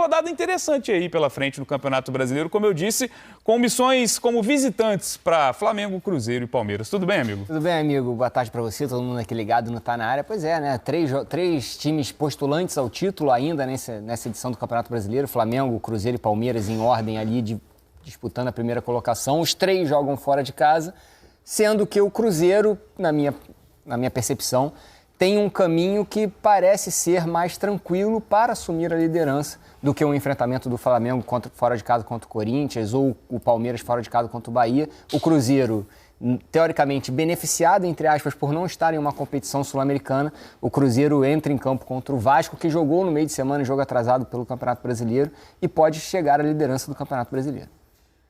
rodada interessante aí pela frente no Campeonato Brasileiro, como eu disse, com missões como visitantes para Flamengo, Cruzeiro e Palmeiras. Tudo bem, amigo? Tudo bem, amigo. Boa tarde para você, todo mundo aqui ligado no Tá Na Área. Pois é, né? Três times postulantes ao título ainda nessa edição do Campeonato Brasileiro. Flamengo, Cruzeiro e Palmeiras em ordem ali, disputando a primeira colocação. Os três jogam fora de casa, sendo que o Cruzeiro, na minha percepção, tem um caminho que parece ser mais tranquilo para assumir a liderança do que o enfrentamento do Flamengo fora de casa contra o Corinthians ou o Palmeiras fora de casa contra o Bahia. O Cruzeiro, teoricamente beneficiado, entre aspas, por não estar em uma competição sul-americana. O Cruzeiro entra em campo contra o Vasco, que jogou no meio de semana, jogo atrasado pelo Campeonato Brasileiro, e pode chegar à liderança do Campeonato Brasileiro.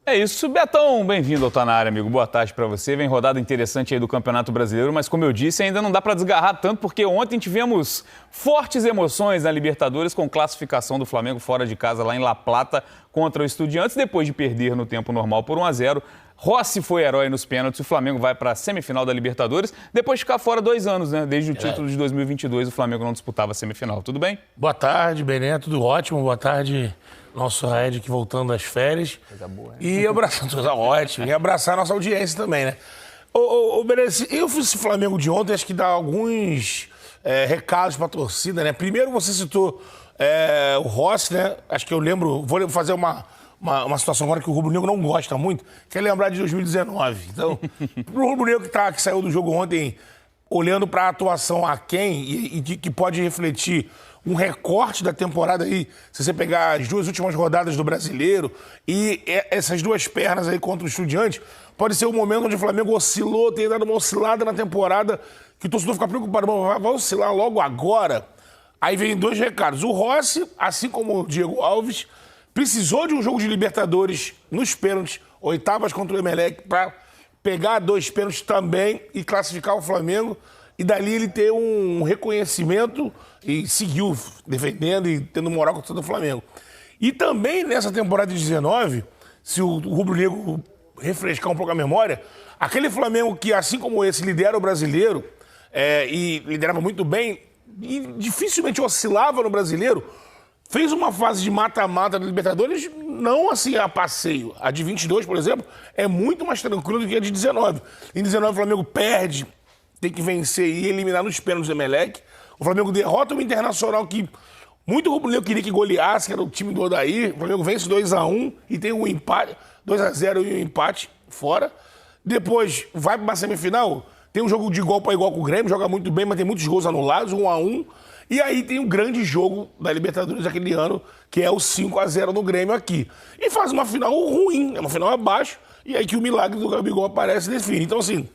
É isso, Betão, bem-vindo ao Tá Na Área, amigo. Boa tarde para você. Vem rodada interessante aí do Campeonato Brasileiro, mas como eu disse, ainda não dá para desgarrar tanto, porque ontem tivemos fortes emoções na Libertadores com classificação do Flamengo fora de casa lá em La Plata contra o Estudiantes, depois de perder no tempo normal por 1-0. Rossi foi herói nos pênaltis, o Flamengo vai para a semifinal da Libertadores, depois de ficar fora 2 anos, né? Desde o título de 2022, o Flamengo não disputava a semifinal. Tudo bem? Boa tarde, Bené, tudo ótimo. Boa tarde, nosso Ed aqui voltando das férias. Coisa boa, né? E abraçando, coisa ótima. E abraçar a nossa audiência também, né? Ô, Bené, eu fiz esse Flamengo de ontem, acho que dá alguns recados para a torcida, né? Primeiro você citou o Rossi, né? Acho que eu lembro, vou fazer uma situação agora que o Rubro Negro não gosta muito, que é lembrar de 2019. Então, pro Rubro Negro que saiu do jogo ontem, olhando para a atuação aquém e que pode refletir um recorte da temporada aí, se você pegar as 2 últimas rodadas do Brasileiro e essas 2 pernas aí contra o Estudiante, pode ser o momento onde o Flamengo oscilou, tem dado uma oscilada na temporada, que o torcedor fica preocupado, vai oscilar logo agora? Aí vem 2 recados. O Rossi, assim como o Diego Alves, precisou de um jogo de Libertadores nos pênaltis, oitavas contra o Emelec, para pegar 2 pênaltis também e classificar o Flamengo. E dali ele ter um reconhecimento e seguiu defendendo e tendo moral contra o Flamengo. E também nessa temporada de 19, se o Rubro Negro refrescar um pouco a memória, aquele Flamengo que, assim como esse, lidera o Brasileiro e liderava muito bem e dificilmente oscilava no Brasileiro, fez uma fase de mata-mata da Libertadores, não assim a passeio. A de 22, por exemplo, é muito mais tranquila do que a de 19. Em 19 o Flamengo perde, tem que vencer e eliminar nos pênaltis do Emelec. O Flamengo derrota o Internacional, que muito Rubro Negro queria que goleasse, que era o time do Odair. O Flamengo vence 2-1 e tem um empate, 2-0 e um empate fora. Depois vai para uma semifinal, tem um jogo de igual para igual com o Grêmio, joga muito bem, mas tem muitos gols anulados, 1-1. E aí tem um grande jogo da Libertadores daquele ano, que é o 5-0 no Grêmio aqui. E faz uma final ruim, é uma final abaixo, e aí que o milagre do Gabigol aparece e define. Então, assim,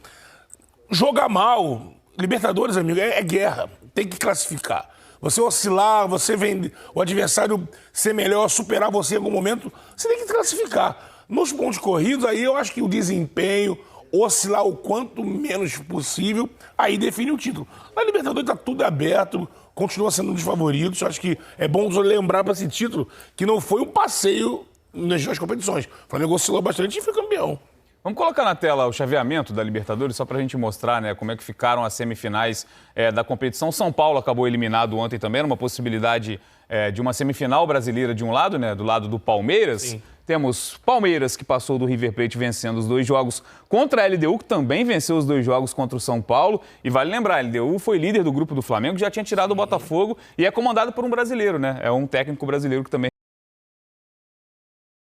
jogar mal, Libertadores, amigo, é guerra, tem que classificar. Você oscilar, você vender, o adversário ser melhor, superar você em algum momento, você tem que classificar. Nos pontos corridos, aí eu acho que o desempenho, oscilar o quanto menos possível, aí define o título. Na Libertadores está tudo aberto, continua sendo um dos favoritos. Eu acho que é bom lembrar para esse título que não foi um passeio nas 2 competições. O Flamengo oscilou bastante e foi campeão. Vamos colocar na tela o chaveamento da Libertadores, só para a gente mostrar, né, como é que ficaram as semifinais da competição. São Paulo acabou eliminado ontem também, era uma possibilidade de uma semifinal brasileira de um lado, né, do lado do Palmeiras. Sim. Temos Palmeiras, que passou do River Plate vencendo os 2 jogos contra a LDU, que também venceu os 2 jogos contra o São Paulo. E vale lembrar, a LDU foi líder do grupo do Flamengo, já tinha tirado o Botafogo e é comandado por um brasileiro, né? É um técnico brasileiro que também...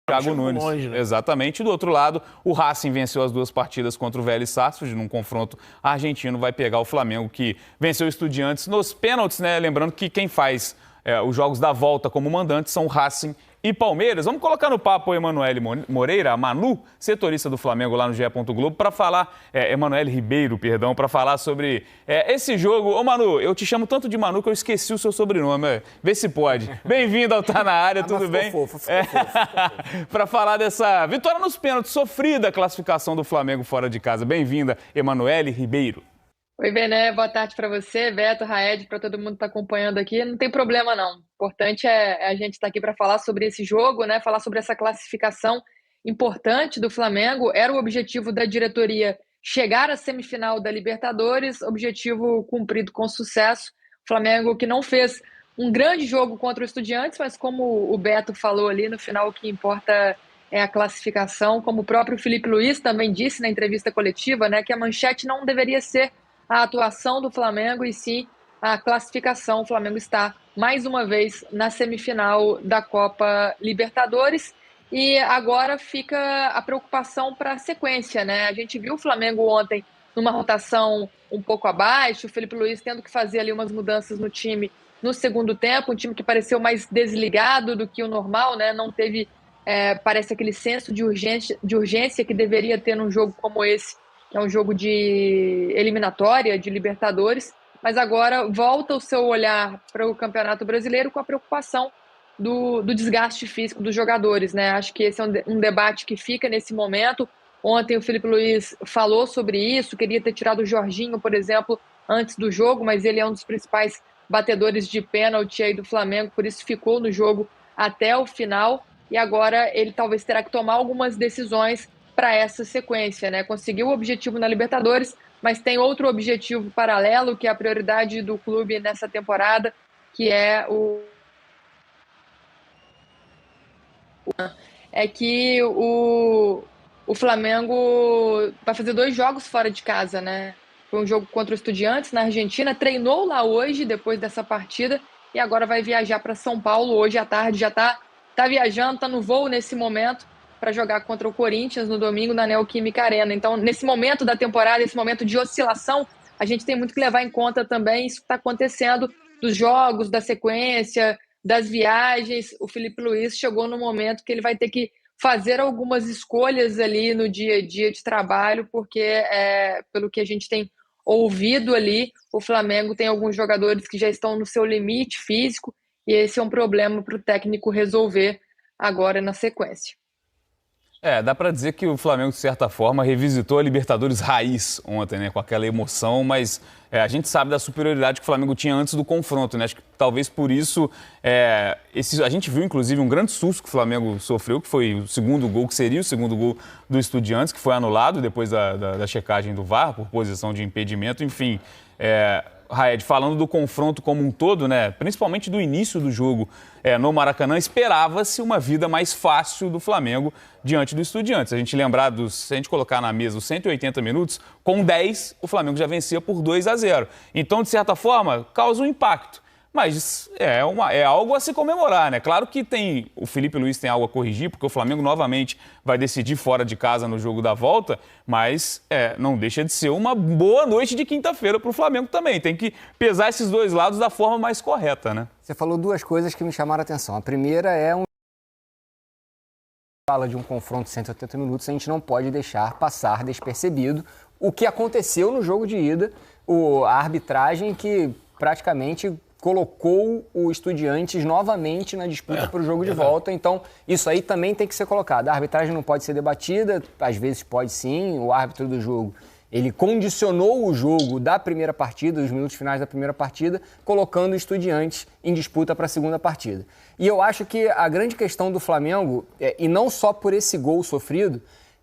Thiago Nunes. Longe, né? Exatamente. Do outro lado, o Racing venceu as 2 partidas contra o Vélez Sarsfield, num confronto argentino, vai pegar o Flamengo, que venceu o Estudiantes nos pênaltis, né? Lembrando que quem faz os jogos da volta como mandante são o Racing e Palmeiras. Vamos colocar no papo o Emanuele Moreira, a Manu, setorista do Flamengo lá no GE. Globo, para falar, Emanuele Ribeiro, perdão, para falar sobre esse jogo. Ô Manu, eu te chamo tanto de Manu que eu esqueci o seu sobrenome. Vê se pode. Bem-vindo ao Tá Na Área, tudo bem? Ficou fofo. Para falar dessa vitória nos pênaltis, sofrida classificação do Flamengo fora de casa. Bem-vinda, Emanuele Ribeiro. Oi, Bené, boa tarde para você, Beto, Raed, para todo mundo que está acompanhando aqui. Não tem problema, não. O importante é a gente estar aqui para falar sobre esse jogo, né? Falar sobre essa classificação importante do Flamengo. Era o objetivo da diretoria chegar à semifinal da Libertadores, objetivo cumprido com sucesso. O Flamengo que não fez um grande jogo contra o Estudiantes, mas como o Beto falou ali, no final o que importa é a classificação, como o próprio Felipe Luiz também disse na entrevista coletiva, né, que a manchete não deveria ser a atuação do Flamengo e sim a classificação. O Flamengo está mais uma vez na semifinal da Copa Libertadores e agora fica a preocupação para a sequência, né? A gente viu o Flamengo ontem numa rotação um pouco abaixo, o Felipe Luiz tendo que fazer ali umas mudanças no time no segundo tempo, um time que pareceu mais desligado do que o normal, né? Não teve, parece, aquele senso de urgência que deveria ter num jogo como esse, que é um jogo de eliminatória, de Libertadores, mas agora volta o seu olhar para o Campeonato Brasileiro com a preocupação do desgaste físico dos jogadores, né? Acho que esse é um debate que fica nesse momento. Ontem o Felipe Luiz falou sobre isso, queria ter tirado o Jorginho, por exemplo, antes do jogo, mas ele é um dos principais batedores de pênalti aí do Flamengo, por isso ficou no jogo até o final, e agora ele talvez terá que tomar algumas decisões para essa sequência, né? Conseguiu o objetivo na Libertadores, mas tem outro objetivo paralelo, que é a prioridade do clube nessa temporada, que é que o Flamengo vai fazer 2 jogos fora de casa, né? Foi um jogo contra o Estudiantes na Argentina, treinou lá hoje, depois dessa partida, e agora vai viajar para São Paulo hoje à tarde, já tá viajando, tá no voo nesse momento, para jogar contra o Corinthians no domingo na Neoquímica Arena. Então, nesse momento da temporada, esse momento de oscilação, a gente tem muito que levar em conta também isso que está acontecendo dos jogos, da sequência, das viagens. O Felipe Luiz chegou no momento que ele vai ter que fazer algumas escolhas ali no dia a dia de trabalho, porque, pelo que a gente tem ouvido ali, o Flamengo tem alguns jogadores que já estão no seu limite físico, e esse é um problema para o técnico resolver agora na sequência. Dá pra dizer que o Flamengo, de certa forma, revisitou a Libertadores raiz ontem, né? Com aquela emoção, mas a gente sabe da superioridade que o Flamengo tinha antes do confronto, né? Acho que talvez por isso, a gente viu, inclusive, um grande susto que o Flamengo sofreu, que foi o segundo gol, que seria o segundo gol do Estudiantes, que foi anulado depois da checagem do VAR, por posição de impedimento, enfim. Raed, falando do confronto como um todo, né, principalmente do início do jogo no Maracanã, esperava-se uma vida mais fácil do Flamengo diante do Estudiantes. A gente lembrar se a gente colocar na mesa os 180 minutos, com 10 o Flamengo já vencia por 2-0. Então, de certa forma, causa um impacto. Mas é algo a se comemorar, né? Claro que o Felipe Luiz tem algo a corrigir, porque o Flamengo novamente vai decidir fora de casa no jogo da volta, mas não deixa de ser uma boa noite de quinta-feira para o Flamengo também. Tem que pesar esses dois lados da forma mais correta, né? Você falou 2 coisas que me chamaram a atenção. A primeira fala de um confronto de 180 minutos, a gente não pode deixar passar despercebido o que aconteceu no jogo de ida, a arbitragem que praticamente colocou o Estudiantes novamente na disputa para o jogo de volta. Então, isso aí também tem que ser colocado. A arbitragem não pode ser debatida, às vezes pode sim. O árbitro do jogo, ele condicionou o jogo da primeira partida, dos minutos finais da primeira partida, colocando o Estudiantes em disputa para a segunda partida. E eu acho que a grande questão do Flamengo, e não só por esse gol sofrido,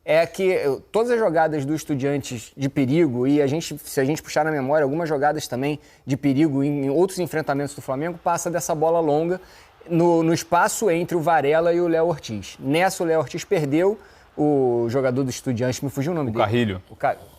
é que todas as jogadas do Estudiantes de perigo, e se a gente puxar na memória algumas jogadas também de perigo em outros enfrentamentos do Flamengo, passa dessa bola longa no espaço entre o Varela e o Léo Ortiz. Nessa o Léo Ortiz perdeu, o jogador do Estudiantes, me fugiu o nome dele. Carrilho.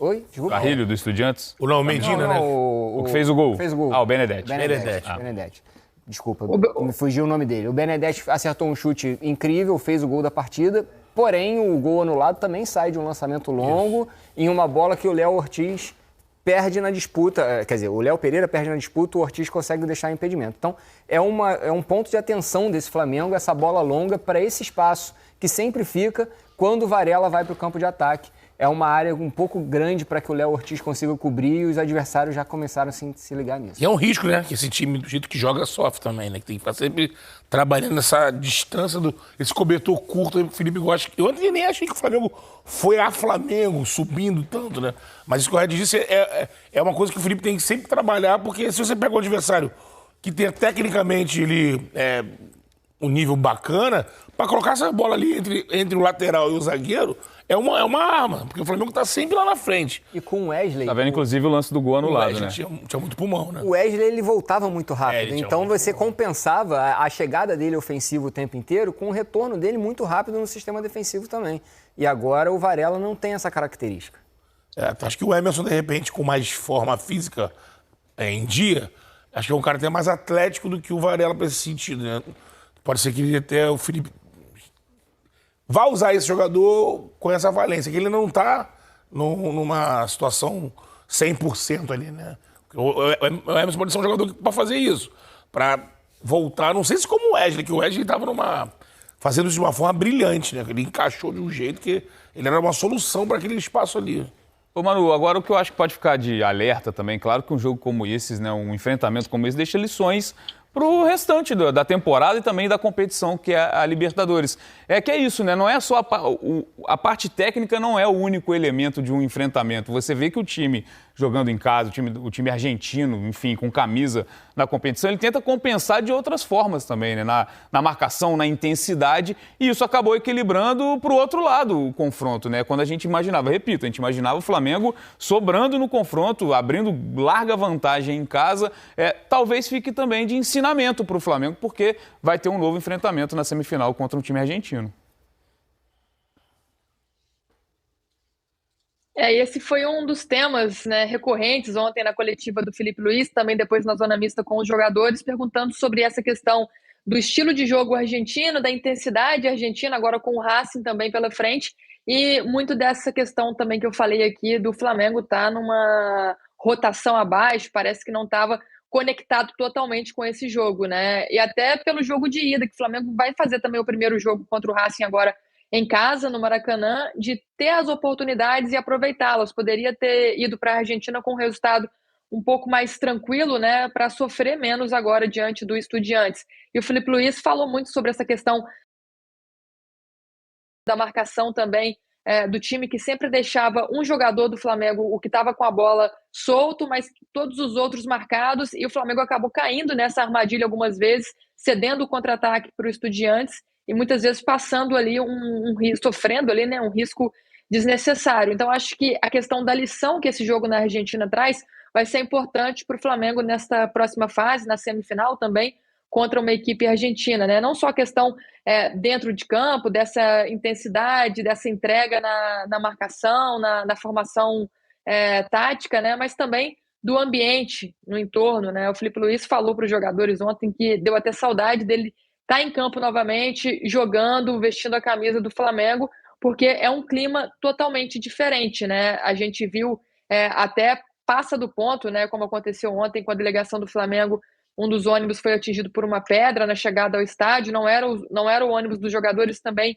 Oi? Desculpa. Carrilho do Estudiantes? O Medina, né? O que fez o gol. Ah, o Benedetti. Benedetti. Desculpa, me fugiu o nome dele. O Benedetti acertou um chute incrível, fez o gol da partida, porém o gol anulado também sai de um lançamento longo em uma bola que o Léo Ortiz perde na disputa, quer dizer, o Léo Pereira perde na disputa, o Ortiz consegue deixar impedimento. Então, é um ponto de atenção desse Flamengo, essa bola longa para esse espaço que sempre fica quando o Varela vai para o campo de ataque. É uma área um pouco grande para que o Léo Ortiz consiga cobrir e os adversários já começaram a se ligar nisso. E é um risco, né? Que esse time, do jeito que joga, sofre também, né? Que tem que estar sempre trabalhando nessa distância, esse cobertor curto. O Felipe gosta. Eu nem achei que o Flamengo foi a Flamengo, subindo tanto, né? Mas isso que o Red disse é uma coisa que o Felipe tem que sempre trabalhar, porque se você pega um adversário que tem tecnicamente um nível bacana, para colocar essa bola ali entre o lateral e o zagueiro, é uma arma, porque o Flamengo tá sempre lá na frente. E com o Wesley... Tá vendo, inclusive, o lance do gol anulado, né? Tinha muito pulmão, né? O Wesley, ele voltava muito rápido, ele tinha então muito você compensava a chegada dele ofensivo o tempo inteiro com o retorno dele muito rápido no sistema defensivo também. E agora o Varela não tem essa característica. Acho que o Emerson, de repente, com mais forma física em dia, acho que é um cara até mais atlético do que o Varela para esse sentido, né? Pode ser que até o Felipe vá usar esse jogador com essa valência, que ele não tá numa situação 100% ali, né? O Emerson pode ser um jogador para fazer isso, para voltar, não sei se como o Wesley, que o Wesley estava fazendo isso de uma forma brilhante, né? Ele encaixou de um jeito que ele era uma solução para aquele espaço ali. Ô Manu, agora o que eu acho que pode ficar de alerta também, claro que um jogo como esse, né, um enfrentamento como esse, deixa lições para o restante da temporada e também da competição, que é a Libertadores. É que é isso, né? Não é só a parte técnica não é o único elemento de um enfrentamento. Você vê que o time jogando em casa, o time argentino, enfim, com camisa na competição, ele tenta compensar de outras formas também, né? Na marcação, na intensidade, e isso acabou equilibrando para o outro lado o confronto, né? Quando a gente imaginava, repito, a gente imaginava o Flamengo sobrando no confronto, abrindo larga vantagem em casa, talvez fique também de ensinamento para o Flamengo, porque vai ter um novo enfrentamento na semifinal contra um time argentino. Esse foi um dos temas, né, recorrentes ontem na coletiva do Felipe Luiz, também depois na zona mista com os jogadores, perguntando sobre essa questão do estilo de jogo argentino, da intensidade argentina, agora com o Racing também pela frente, e muito dessa questão também que eu falei aqui do Flamengo estar numa rotação abaixo, parece que não estava conectado totalmente com esse jogo, né? E até pelo jogo de ida, que o Flamengo vai fazer também o primeiro jogo contra o Racing agora em casa, no Maracanã, de ter as oportunidades e aproveitá-las. Poderia ter ido para a Argentina com um resultado um pouco mais tranquilo, né, para sofrer menos agora diante do Estudiantes. E o Felipe Luiz falou muito sobre essa questão da marcação também, do time que sempre deixava um jogador do Flamengo, o que estava com a bola, solto, mas todos os outros marcados, e o Flamengo acabou caindo nessa armadilha algumas vezes, cedendo o contra-ataque para o Estudiantes, e muitas vezes passando ali sofrendo ali, né, um risco desnecessário. Então acho que a questão da lição que esse jogo na Argentina traz vai ser importante para o Flamengo nesta próxima fase, na semifinal também, contra uma equipe argentina, né? Não só a questão dentro de campo, dessa intensidade, dessa entrega na marcação, na formação tática, né? Mas também do ambiente no entorno, né? O Felipe Luiz falou para os jogadores ontem que deu até saudade dele estar em campo novamente, jogando, vestindo a camisa do Flamengo, porque é um clima totalmente diferente, né? A gente viu até passa do ponto, né? Como aconteceu ontem com a delegação do Flamengo, um dos ônibus foi atingido por uma pedra na chegada ao estádio, não era o ônibus dos jogadores também,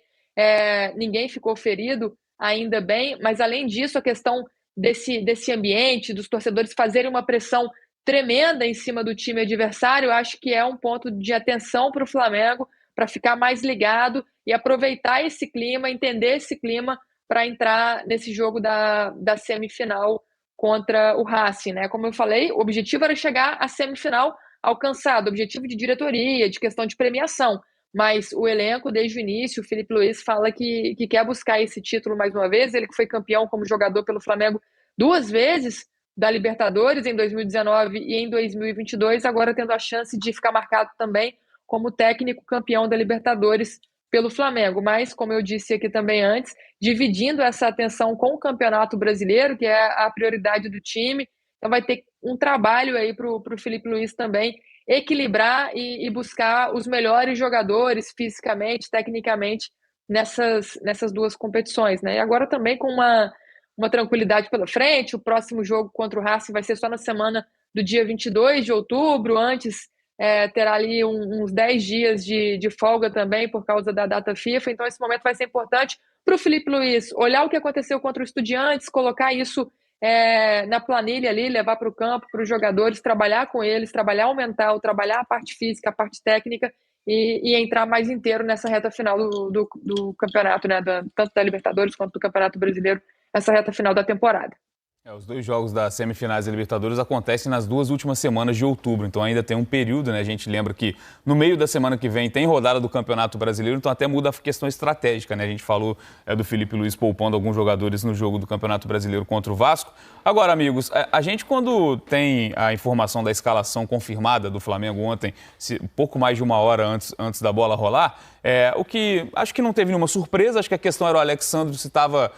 ninguém ficou ferido, ainda bem, mas além disso, a questão desse ambiente, dos torcedores fazerem uma pressão tremenda em cima do time adversário, acho que é um ponto de atenção para o Flamengo, para ficar mais ligado e aproveitar esse clima, entender esse clima para entrar nesse jogo da semifinal contra o Racing, né? Como eu falei, o objetivo era chegar à semifinal alcançado, objetivo de diretoria, de questão de premiação, mas o elenco, desde o início, o Felipe Luiz fala que quer buscar esse título mais uma vez, ele que foi campeão como jogador pelo Flamengo 2 vezes da Libertadores, em 2019 e em 2022, agora tendo a chance de ficar marcado também como técnico campeão da Libertadores pelo Flamengo, mas, como eu disse aqui também antes, dividindo essa atenção com o Campeonato Brasileiro, que é a prioridade do time. Então vai ter um trabalho aí para o Felipe Luiz também equilibrar e buscar os melhores jogadores fisicamente, tecnicamente, nessas duas competições, né? E agora também com uma tranquilidade pela frente, o próximo jogo contra o Racing vai ser só na semana do dia 22 de outubro, antes terá ali uns 10 dias de folga também por causa da data FIFA, então esse momento vai ser importante para o Felipe Luiz olhar o que aconteceu contra o Estudiantes, colocar isso na planilha ali, levar para o campo, para os jogadores, trabalhar com eles, trabalhar o mental, trabalhar a parte física, a parte técnica e entrar mais inteiro nessa reta final do campeonato, né? Tanto da Libertadores quanto do Campeonato Brasileiro, nessa reta final da temporada. Os dois jogos das semifinais da Libertadores acontecem nas 2 últimas semanas de outubro, então ainda tem um período, né? A gente lembra que no meio da semana que vem tem rodada do Campeonato Brasileiro, então até muda a questão estratégica, né? A gente falou do Felipe Luiz poupando alguns jogadores no jogo do Campeonato Brasileiro contra o Vasco. Agora, amigos, a gente quando tem a informação da escalação confirmada do Flamengo ontem, pouco mais de 1 hora antes da bola rolar, o que acho que não teve nenhuma surpresa, acho que a questão era o Alexandre se estava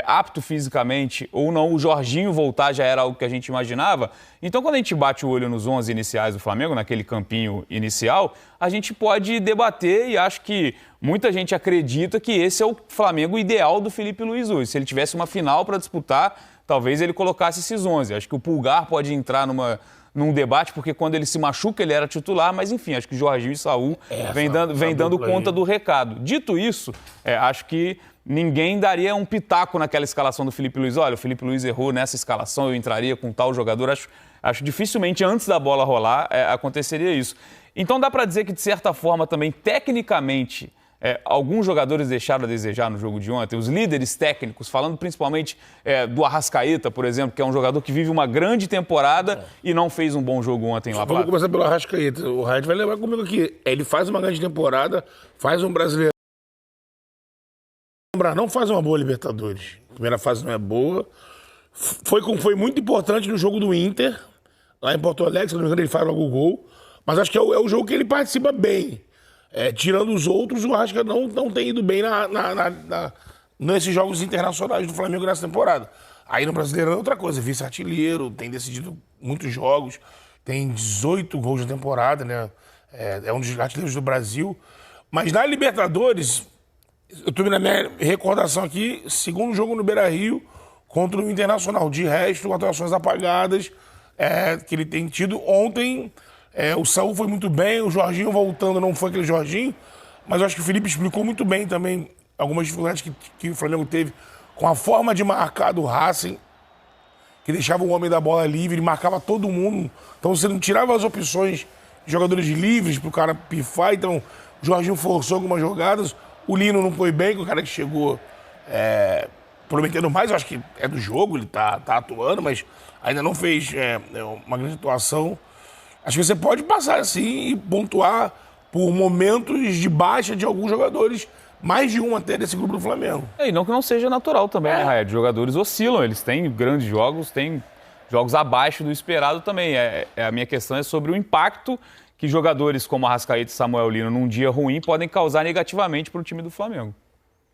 apto fisicamente ou não, o Jorginho voltar já era algo que a gente imaginava. Então, quando a gente bate o olho nos 11 iniciais do Flamengo, naquele campinho inicial, a gente pode debater e acho que muita gente acredita que esse é o Flamengo ideal do Felipe Luiz hoje. Se ele tivesse uma final para disputar, talvez ele colocasse esses 11. Acho que o Pulgar pode entrar num debate, porque quando ele se machuca, ele era titular, mas enfim, acho que Jorginho e Saúl vem dando conta do recado. Dito isso, acho que ninguém daria um pitaco naquela escalação do Felipe Luiz. Olha, o Felipe Luiz errou nessa escalação, eu entraria com tal jogador. Acho dificilmente antes da bola rolar aconteceria isso. Então dá para dizer que, de certa forma, também, tecnicamente, alguns jogadores deixaram a desejar no jogo de ontem. Os líderes técnicos, falando principalmente do Arrascaeta, por exemplo, que é um jogador que vive uma grande temporada e não fez um bom jogo ontem lá. Vamos começar pelo Arrascaeta. O Raid vai lembrar comigo aqui. Ele faz uma grande temporada, faz um brasileiro. Não faz uma boa Libertadores. A primeira fase não é boa. Foi muito importante no jogo do Inter, lá em Porto Alegre, se não me engano ele faz logo o gol. Mas acho que é o jogo que ele participa bem. Tirando os outros, o Arrascaeta não tem ido bem nesses jogos internacionais do Flamengo nessa temporada. Aí no Brasileirão é outra coisa, vice-artilheiro, tem decidido muitos jogos, tem 18 gols na temporada, né? É um dos artilheiros do Brasil. Mas na Libertadores, eu estou na minha recordação aqui, segundo jogo no Beira-Rio contra o Internacional. De resto, atuações apagadas que ele tem tido. Ontem, o Saúl foi muito bem, o Jorginho voltando não foi aquele Jorginho, mas eu acho que o Felipe explicou muito bem também algumas dificuldades que o Flamengo teve com a forma de marcar do Racing, que deixava o homem da bola livre, ele marcava todo mundo. Então você não tirava as opções de jogadores livres para o cara pifar. Então o Jorginho forçou algumas jogadas. O Lino não foi bem, que o cara que chegou prometendo mais, eu acho que é do jogo, ele tá atuando, mas ainda não fez uma grande atuação. Acho que você pode passar assim e pontuar por momentos de baixa de alguns jogadores, mais de um até desse grupo do Flamengo. E não que não seja natural também, né, Raed? Jogadores oscilam, eles têm grandes jogos, têm jogos abaixo do esperado também. A minha questão é sobre o impacto que jogadores como Arrascaeta e Samuel Lino, num dia ruim, podem causar negativamente para o time do Flamengo.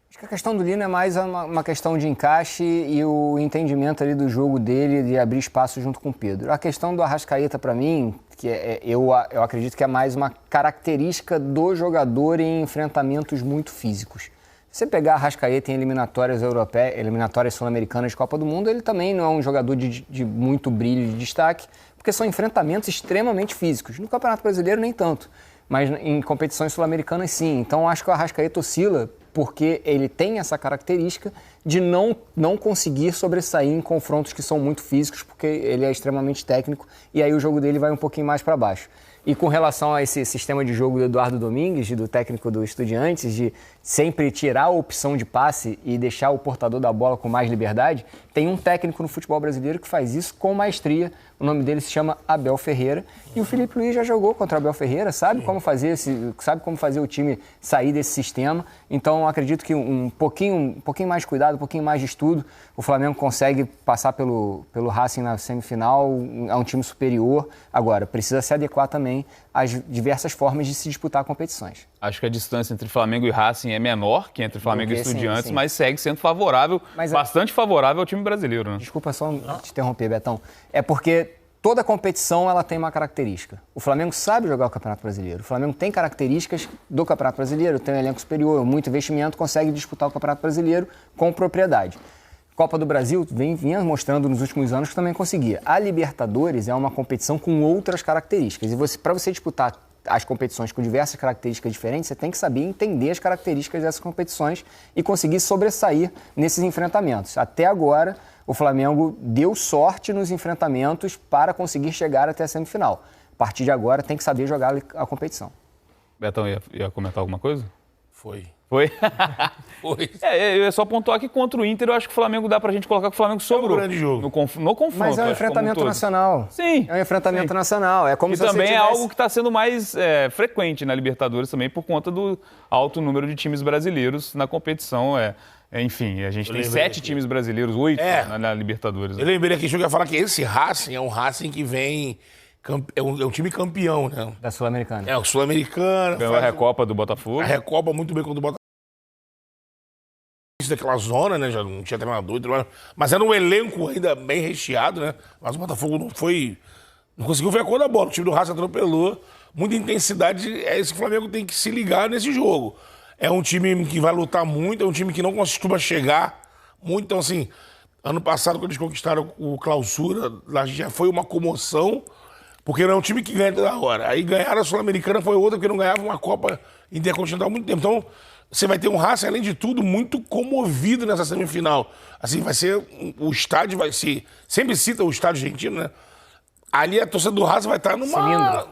Acho que a questão do Lino é mais uma questão de encaixe e o entendimento ali do jogo dele, de abrir espaço junto com o Pedro. A questão do Arrascaeta, para mim, que eu acredito que é mais uma característica do jogador em enfrentamentos muito físicos. Se você pegar Arrascaeta em eliminatórias europeias, eliminatórias sul-americanas de Copa do Mundo, ele também não é um jogador de muito brilho, de destaque, porque são enfrentamentos extremamente físicos. No Campeonato Brasileiro, nem tanto, mas em competições sul-americanas, sim. Então, acho que o Arrascaeta oscila porque ele tem essa característica de não conseguir sobressair em confrontos que são muito físicos, porque ele é extremamente técnico e aí o jogo dele vai um pouquinho mais para baixo. E com relação a esse sistema de jogo do Eduardo Domingues, do técnico do Estudiantes, de sempre tirar a opção de passe e deixar o portador da bola com mais liberdade, tem um técnico no futebol brasileiro que faz isso com maestria. O nome dele se chama Abel Ferreira. E o Felipe Luiz já jogou contra o Abel Ferreira, sabe como fazer o time sair desse sistema. Então, acredito que um pouquinho mais de cuidado, um pouquinho mais de estudo, o Flamengo consegue passar pelo Racing na semifinal. É um time superior. Agora, precisa se adequar também às diversas formas de se disputar competições. Acho que a distância entre Flamengo e Racing é menor que entre Flamengo e Estudiantes, sim. Mas segue sendo favorável, bastante favorável ao time brasileiro. Né? Desculpa só te interromper, Betão. É porque toda competição ela tem uma característica. O Flamengo sabe jogar o Campeonato Brasileiro. O Flamengo tem características do Campeonato Brasileiro, tem um elenco superior, muito investimento, consegue disputar o Campeonato Brasileiro com propriedade. Copa do Brasil vinha mostrando nos últimos anos que também conseguia. A Libertadores é uma competição com outras características. E para você disputar as competições com diversas características diferentes, você tem que saber entender as características dessas competições e conseguir sobressair nesses enfrentamentos. Até agora, o Flamengo deu sorte nos enfrentamentos para conseguir chegar até a semifinal. A partir de agora, tem que saber jogar a competição. Betão, ia comentar alguma coisa? Foi. Foi? Foi. Eu ia só pontuar que contra o Inter, eu acho que o Flamengo dá pra gente colocar que o Flamengo sobrou. grande jogo. No confronto. Mas é um enfrentamento nacional. Sim. É um enfrentamento nacional. É como E se você também tivesse... é algo que está sendo mais frequente na Libertadores também, por conta do alto número de times brasileiros na competição. Enfim, a gente tem 7 times brasileiros, 8 na Libertadores. Eu lembrei aqui, eu ia falar que esse Racing é um Racing que vem... É um time campeão, né? Da Sul-Americana. É, o Sul-Americano. Ganhou a Recopa do Botafogo. A Recopa muito bem contra o Botafogo. Daquela zona, né? Já não tinha treinador, mas era um elenco ainda bem recheado, né? Mas o Botafogo não conseguiu ver a cor da bola. O time do Racing atropelou. Muita intensidade. Esse Flamengo tem que se ligar nesse jogo. É um time que vai lutar muito, é um time que não costuma chegar muito. Então, assim, ano passado, quando eles conquistaram o Clausura, lá já foi uma comoção, porque não é um time que ganha toda hora. Aí ganharam a Sul-Americana, foi outra, porque não ganhava uma Copa Intercontinental há muito tempo. Então, você vai ter um Racing, além de tudo, muito comovido nessa semifinal. Assim, vai ser... O estádio vai ser... Sempre cita o estádio argentino, né? Ali a torcida do Racing vai estar numa...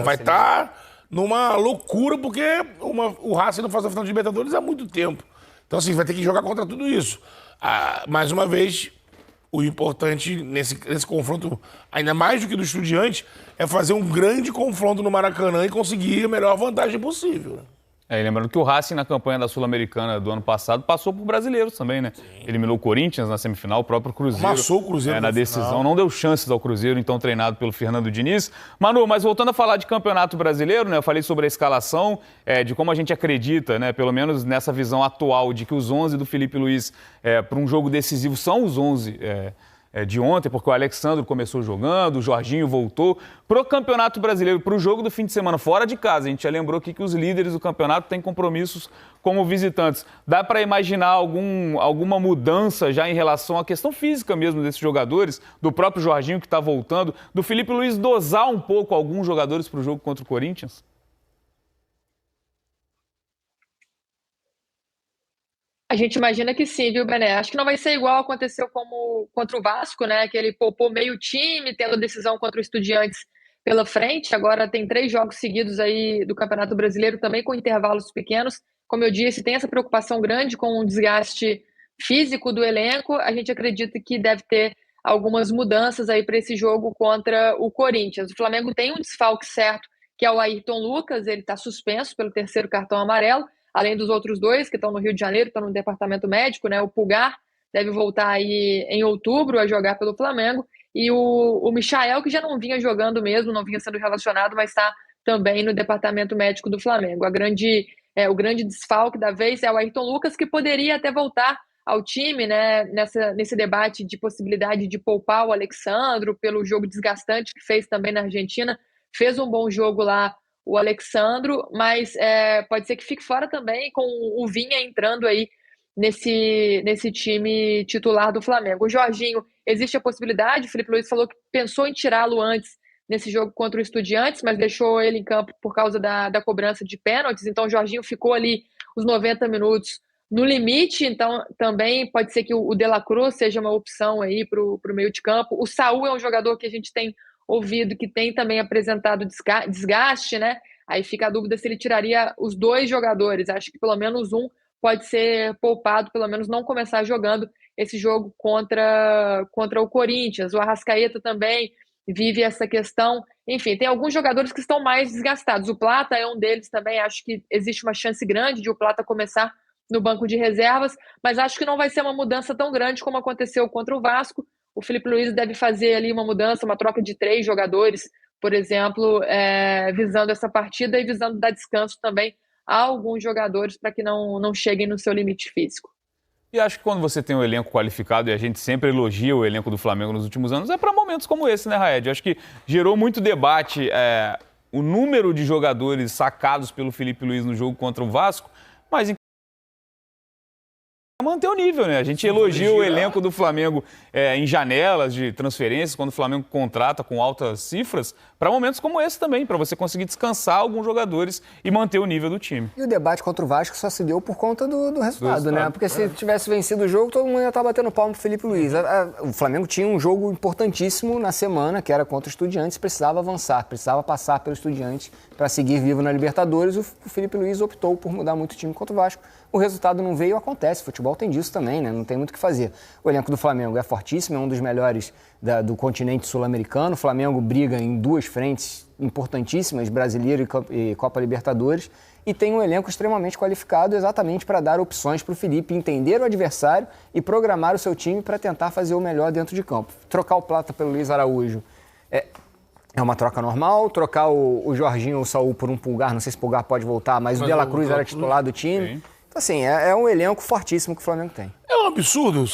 Vai estar numa loucura, porque o Racing não faz a final de Libertadores há muito tempo. Então, assim, vai ter que jogar contra tudo isso. Mais uma vez, o importante nesse confronto, ainda mais do que do Estudiantes, é fazer um grande confronto no Maracanã e conseguir a melhor vantagem possível. Lembrando que o Racing, na campanha da Sul-Americana do ano passado, passou por brasileiros também, né? Sim. Eliminou o Corinthians na semifinal, o próprio Cruzeiro. Amassou o Cruzeiro na decisão, final. Não deu chances ao Cruzeiro, então treinado pelo Fernando Diniz. Manu, mas voltando a falar de campeonato brasileiro, né? Eu falei sobre a escalação, de como a gente acredita, né? Pelo menos nessa visão atual, de que os 11 do Felipe Luiz para um jogo decisivo são os 11 de ontem, porque o Alexandre começou jogando, o Jorginho voltou. Pro Campeonato Brasileiro, pro jogo do fim de semana fora de casa, a gente já lembrou aqui que os líderes do campeonato têm compromissos como visitantes. Dá para imaginar alguma mudança já em relação à questão física mesmo desses jogadores, do próprio Jorginho que está voltando, do Felipe Luiz dosar um pouco alguns jogadores para o jogo contra o Corinthians? A gente imagina que sim, viu, Bené? Acho que não vai ser igual aconteceu como contra o Vasco, né? Que ele poupou meio time, tendo decisão contra o Estudiantes pela frente. Agora tem 3 jogos seguidos aí do Campeonato Brasileiro, também com intervalos pequenos. Como eu disse, tem essa preocupação grande com o desgaste físico do elenco. A gente acredita que deve ter algumas mudanças aí para esse jogo contra o Corinthians. O Flamengo tem um desfalque certo, que é o Ayrton Lucas. Ele está suspenso pelo 3º cartão amarelo. Além dos outros 2 que estão no Rio de Janeiro, estão no departamento médico, né? O Pulgar deve voltar aí em outubro a jogar pelo Flamengo. E o Michael, que já não vinha jogando mesmo, não vinha sendo relacionado, mas está também no departamento médico do Flamengo. O grande desfalque da vez é o Ayrton Lucas, que poderia até voltar ao time, né? Nesse debate de possibilidade de poupar o Alexandro pelo jogo desgastante que fez também na Argentina. Fez um bom jogo lá, o Alexandro, mas pode ser que fique fora também, com o Vinha entrando aí nesse time titular do Flamengo. O Jorginho, existe a possibilidade, o Felipe Luiz falou que pensou em tirá-lo antes nesse jogo contra o Estudiantes, mas deixou ele em campo por causa da cobrança de pênaltis, então o Jorginho ficou ali os 90 minutos no limite, então também pode ser que o De La Cruz seja uma opção aí para o meio de campo. O Saúl é um jogador que a gente tem ouvido que tem também apresentado desgaste, né? Aí fica a dúvida se ele tiraria os 2 jogadores. Acho que pelo menos um pode ser poupado, pelo menos não começar jogando esse jogo contra o Corinthians. O Arrascaeta também vive essa questão. Enfim, tem alguns jogadores que estão mais desgastados. O Plata é um deles também. Acho que existe uma chance grande de o Plata começar no banco de reservas, mas acho que não vai ser uma mudança tão grande como aconteceu contra o Vasco. O Felipe Luiz deve fazer ali uma mudança, uma troca de 3 jogadores, por exemplo, visando essa partida e visando dar descanso também a alguns jogadores para que não cheguem no seu limite físico. E acho que quando você tem um elenco qualificado, e a gente sempre elogia o elenco do Flamengo nos últimos anos, é para momentos como esse, né, Raed? Acho que gerou muito debate o número de jogadores sacados pelo Felipe Luiz no jogo contra o Vasco, mas manter o nível, né? A gente elogia o elenco do Flamengo em janelas de transferências, quando o Flamengo contrata com altas cifras, para momentos como esse também, para você conseguir descansar alguns jogadores e manter o nível do time. E o debate contra o Vasco só se deu por conta do resultado, né? Porque se tivesse vencido o jogo, todo mundo ia estar batendo palmo pro Felipe Luiz. O Flamengo tinha um jogo importantíssimo na semana, que era contra o Estudiantes, precisava avançar, precisava passar pelo Estudiantes, para seguir vivo na Libertadores, o Felipe Luiz optou por mudar muito o time contra o Vasco. O resultado não veio, acontece, futebol tem disso também, né? Não tem muito o que fazer. O elenco do Flamengo é fortíssimo, é um dos melhores do continente sul-americano. O Flamengo briga em duas frentes importantíssimas, Brasileiro e Copa Libertadores, e tem um elenco extremamente qualificado exatamente para dar opções para o Felipe entender o adversário e programar o seu time para tentar fazer o melhor dentro de campo. Trocar o Plata pelo Luiz Araújo é uma troca normal, trocar o Jorginho ou o Saúl por um Pulgar, não sei se o Pulgar pode voltar, mas o De La Cruz era titular do time. Sim. Então, assim, é um elenco fortíssimo que o Flamengo tem. É um absurdo.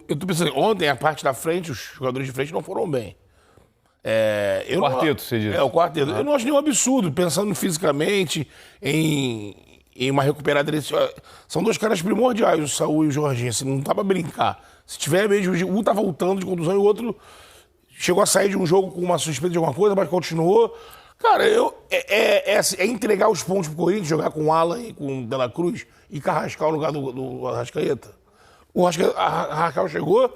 Eu tô pensando, ontem a parte da frente, os jogadores de frente não foram bem. O quarteto, você diz. O quarteto. Eu não acho nenhum absurdo, pensando fisicamente, em uma recuperada desse. São dois caras primordiais, o Saúl e o Jorginho, assim, não dá pra brincar. Se tiver mesmo, um tá voltando de contusão e o outro chegou a sair de um jogo com uma suspeita de alguma coisa, mas continuou. Cara, é entregar os pontos pro Corinthians, jogar com o Alan e com o De La Cruz e Carrascal no lugar do Arrascaeta. O Arrascaeta chegou,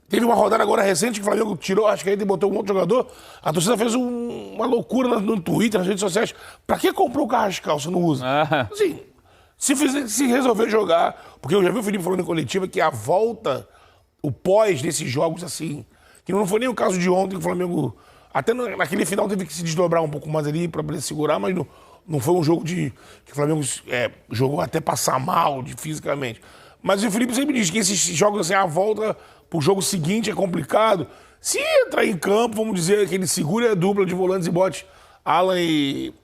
teve uma rodada agora recente que o Flamengo tirou o Arrascaeta e botou um outro jogador. A torcida fez uma loucura no Twitter, nas redes sociais. Pra que comprou o Carrascal se não usa? Assim, se resolver jogar, porque eu já vi o Felipe falando em coletiva que a volta, o pós desses jogos assim, que não foi nem o caso de ontem, que o Flamengo, até naquele final, teve que se desdobrar um pouco mais ali para poder segurar, mas não foi um jogo que o Flamengo jogou até passar mal fisicamente. Mas o Felipe sempre diz que esses jogos, assim, a volta pro jogo seguinte é complicado. Se entrar em campo, vamos dizer que ele segura a dupla de volantes e bote Alan e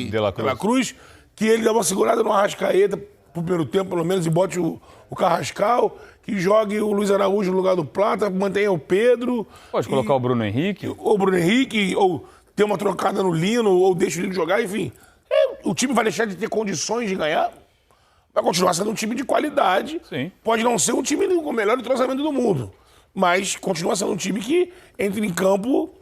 De La Cruz, que ele dá uma segurada no Arrascaeta pro primeiro tempo, pelo menos, e bote o Carrascal, que jogue o Luiz Araújo no lugar do Plata, mantenha o Pedro. Pode colocar o Bruno Henrique. Ou o Bruno Henrique, ou ter uma trocada no Lino, ou deixa o Lino jogar, enfim. O time vai deixar de ter condições de ganhar, vai continuar sendo um time de qualidade. Sim. Pode não ser um time com o melhor entrosamento do mundo, mas continua sendo um time que entra em campo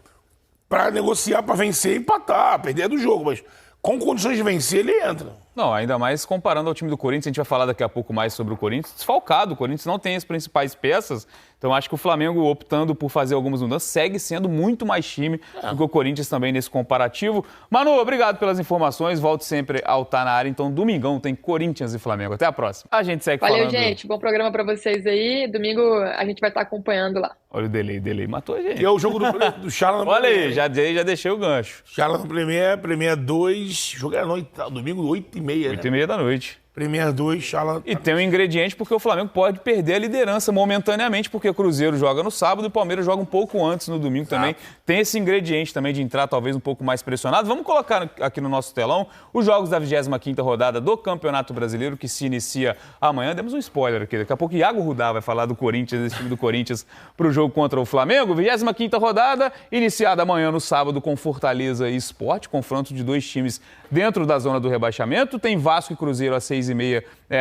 para negociar, para vencer e empatar, perder do jogo, mas com condições de vencer ele entra. Não, ainda mais comparando ao time do Corinthians, a gente vai falar daqui a pouco mais sobre o Corinthians, desfalcado, o Corinthians não tem as principais peças, então acho que o Flamengo, optando por fazer algumas mudanças, segue sendo muito mais time do que o Corinthians também nesse comparativo. Manu, obrigado pelas informações, volte sempre ao Tá Na Área, então domingão tem Corinthians e Flamengo. Até a próxima. A gente segue falando. Valeu, gente, bom programa pra vocês aí, domingo a gente vai estar acompanhando lá. Olha o delay, matou a gente. E é o jogo do Charla no Olha aí, já deixei o gancho. Charla no Premier 2, jogo é à noite, domingo 8h30. 8h30 da noite. Premier 2, Charla... E tem um ingrediente porque o Flamengo pode perder a liderança momentaneamente, porque o Cruzeiro joga no sábado e o Palmeiras joga um pouco antes no domingo também. Tem esse ingrediente também de entrar talvez um pouco mais pressionado. Vamos colocar aqui no nosso telão os jogos da 25ª rodada do Campeonato Brasileiro, que se inicia amanhã. Demos um spoiler aqui. Daqui a pouco Iago Rudá vai falar do Corinthians, desse time do Corinthians, para o jogo contra o Flamengo. 25ª rodada, iniciada amanhã no sábado com Fortaleza e Sport, confronto de dois times dentro da zona do rebaixamento. Tem Vasco e Cruzeiro às 6h30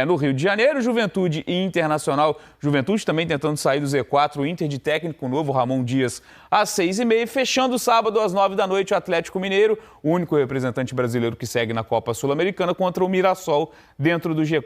no Rio de Janeiro, Juventude e Internacional. Juventude também tentando sair do Z4, o Inter de técnico novo, Ramon Dias, às 6h30. Fechando o sábado às 9 da noite, o Atlético Mineiro, o único representante brasileiro que segue na Copa Sul-Americana, contra o Mirassol dentro do G4.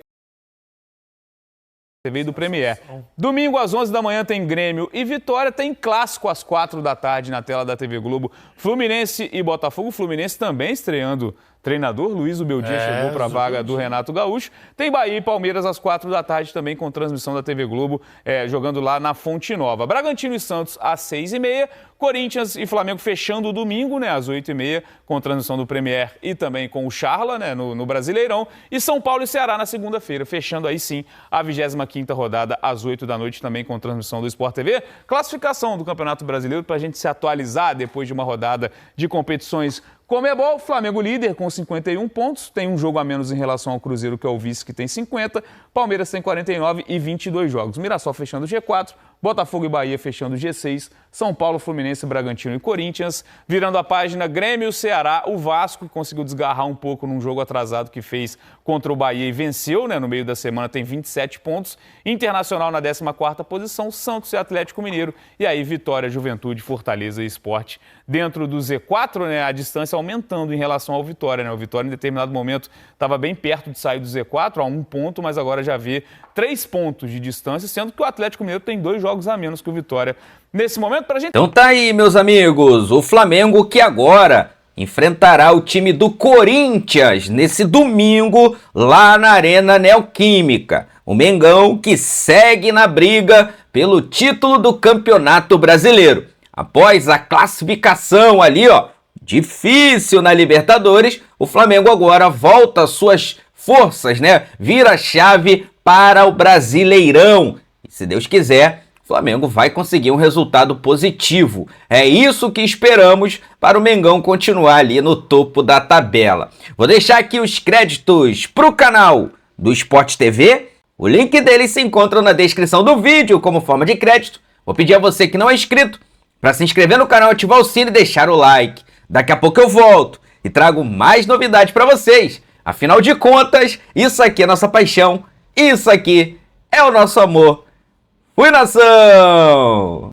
TV do Premier. Domingo às 11 da manhã tem Grêmio e Vitória, tem clássico às 4 da tarde na tela da TV Globo, Fluminense e Botafogo. Fluminense também estreando treinador, Luiz Ubeldia chegou para a vaga do Renato Gaúcho. Tem Bahia e Palmeiras às 4 da tarde também com transmissão da TV Globo, jogando lá na Fonte Nova. Bragantino e Santos às 6h30, Corinthians e Flamengo fechando o domingo, às 8h30, com transmissão do Premier e também com o Charla, no Brasileirão. E São Paulo e Ceará na segunda-feira, fechando aí sim a 25ª rodada às 8 da noite, também com transmissão do Sport TV. Classificação do Campeonato Brasileiro para a gente se atualizar depois de uma rodada de competições. Comebol, Flamengo líder com 51 pontos, tem um jogo a menos em relação ao Cruzeiro, que é o vice, que tem 50, Palmeiras tem 49 e 22 jogos. Mirassol fechando o G4, Botafogo e Bahia fechando o G6, São Paulo, Fluminense, Bragantino e Corinthians. Virando a página, Grêmio, Ceará, o Vasco, que conseguiu desgarrar um pouco num jogo atrasado que fez contra o Bahia e venceu, no meio da semana, tem 27 pontos. Internacional na 14ª posição, Santos e Atlético Mineiro. E aí, Vitória, Juventude, Fortaleza e Sport dentro do Z4, a distância aumentando em relação ao Vitória, O Vitória, em determinado momento, estava bem perto de sair do Z4, a 1 ponto, mas agora já vê 3 pontos de distância, sendo que o Atlético Mineiro tem 2 jogos a menos que o Vitória nesse momento. Pra gente... Então tá aí, meus amigos, o Flamengo que agora enfrentará o time do Corinthians nesse domingo lá na Arena Neoquímica. O Mengão que segue na briga pelo título do Campeonato Brasileiro. Após a classificação ali, difícil na Libertadores, o Flamengo agora volta às suas forças, né? Vira a chave para o Brasileirão. E se Deus quiser, o Flamengo vai conseguir um resultado positivo. É isso que esperamos para o Mengão continuar ali no topo da tabela. Vou deixar aqui os créditos para o canal do Sport TV. O link deles se encontra na descrição do vídeo como forma de crédito. Vou pedir a você que não é inscrito para se inscrever no canal, ativar o sino e deixar o like. Daqui a pouco eu volto e trago mais novidades para vocês. Afinal de contas, isso aqui é nossa paixão, isso aqui é o nosso amor. Fui, nação!